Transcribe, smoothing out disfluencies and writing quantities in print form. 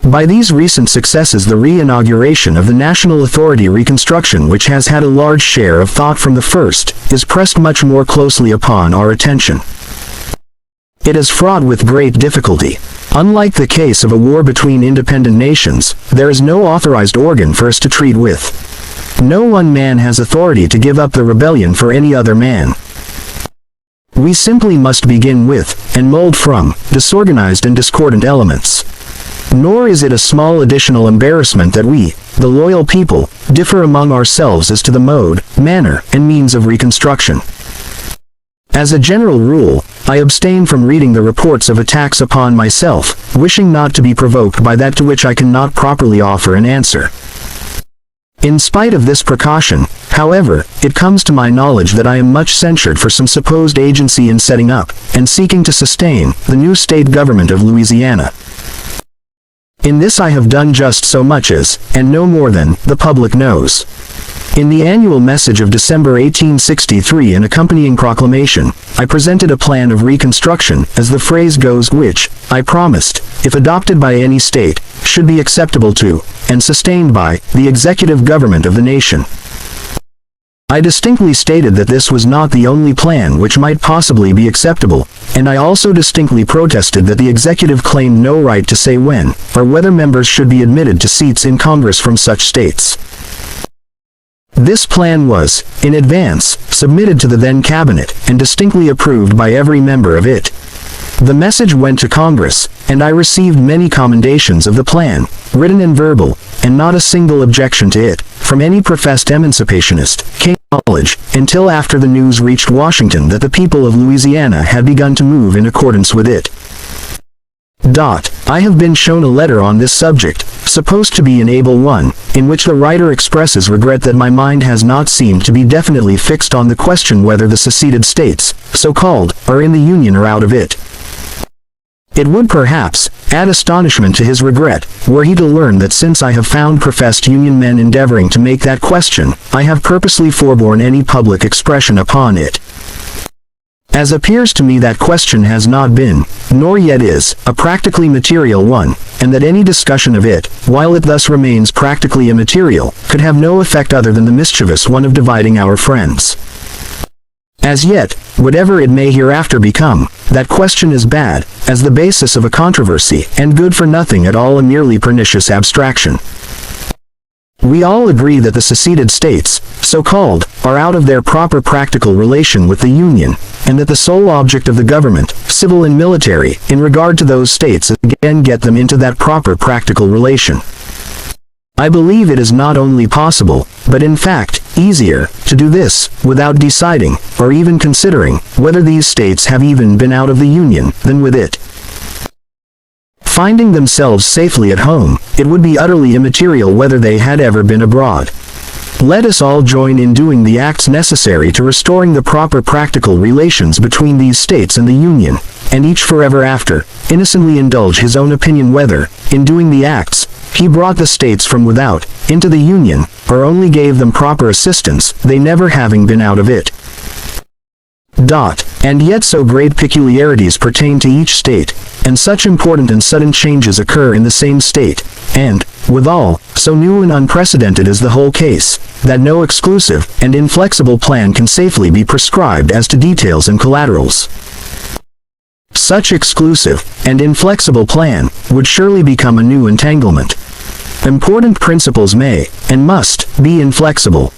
By these recent successes, the re-inauguration of the National Authority Reconstruction, which has had a large share of thought from the first, is pressed much more closely upon our attention. It is fraught with great difficulty. Unlike the case of a war between independent nations, there is no authorized organ for us to treat with. No one man has authority to give up the rebellion for any other man. We simply must begin with, and mold from, disorganized and discordant elements. Nor is it a small additional embarrassment that we, the loyal people, differ among ourselves as to the mode, manner, and means of reconstruction. As a general rule, I abstain from reading the reports of attacks upon myself, wishing not to be provoked by that to which I cannot properly offer an answer. In spite of this precaution, however, it comes to my knowledge that I am much censured for some supposed agency in setting up, and seeking to sustain, the new state government of Louisiana. In this I have done just so much as, and no more than, the public knows. In the annual message of December 1863 and accompanying proclamation, I presented a plan of reconstruction, as the phrase goes, which, I promised, if adopted by any state, should be acceptable to, and sustained by, the executive government of the nation. I distinctly stated that this was not the only plan which might possibly be acceptable, and I also distinctly protested that the executive claimed no right to say when, or whether members should be admitted to seats in Congress from such states. This plan was, in advance, submitted to the then cabinet, and distinctly approved by every member of it. The message went to Congress, and I received many commendations of the plan, written and verbal, and not a single objection to it, from any professed emancipationist, King College, until after the news reached Washington that the people of Louisiana had begun to move in accordance with it. I have been shown a letter on this subject, supposed to be an able one, in which the writer expresses regret that my mind has not seemed to be definitely fixed on the question whether the seceded states, so-called, are in the Union or out of it. It would perhaps add astonishment to his regret, were he to learn that since I have found professed Union men endeavoring to make that question, I have purposely forborne any public expression upon it. As appears to me that question has not been, nor yet is, a practically material one, and that any discussion of it, while it thus remains practically immaterial, could have no effect other than the mischievous one of dividing our friends. As yet, whatever it may hereafter become, that question is bad, as the basis of a controversy, and good for nothing at all, a merely pernicious abstraction. We all agree that the seceded states, so-called, are out of their proper practical relation with the Union, and that the sole object of the government, civil and military, in regard to those states is again get them into that proper practical relation. I believe it is not only possible, but in fact, easier, to do this, without deciding, or even considering, whether these states have even been out of the Union, than with it. Finding themselves safely at home, it would be utterly immaterial whether they had ever been abroad. Let us all join in doing the acts necessary to restoring the proper practical relations between these states and the Union, and each forever after, innocently indulge his own opinion whether, in doing the acts, he brought the states from without, into the Union, or only gave them proper assistance, they never having been out of it. And yet so great peculiarities pertain to each state, and such important and sudden changes occur in the same state, and, withal, so new and unprecedented is the whole case, that no exclusive and inflexible plan can safely be prescribed as to details and collaterals. Such exclusive and inflexible plan would surely become a new entanglement. Important principles may, and must, be inflexible,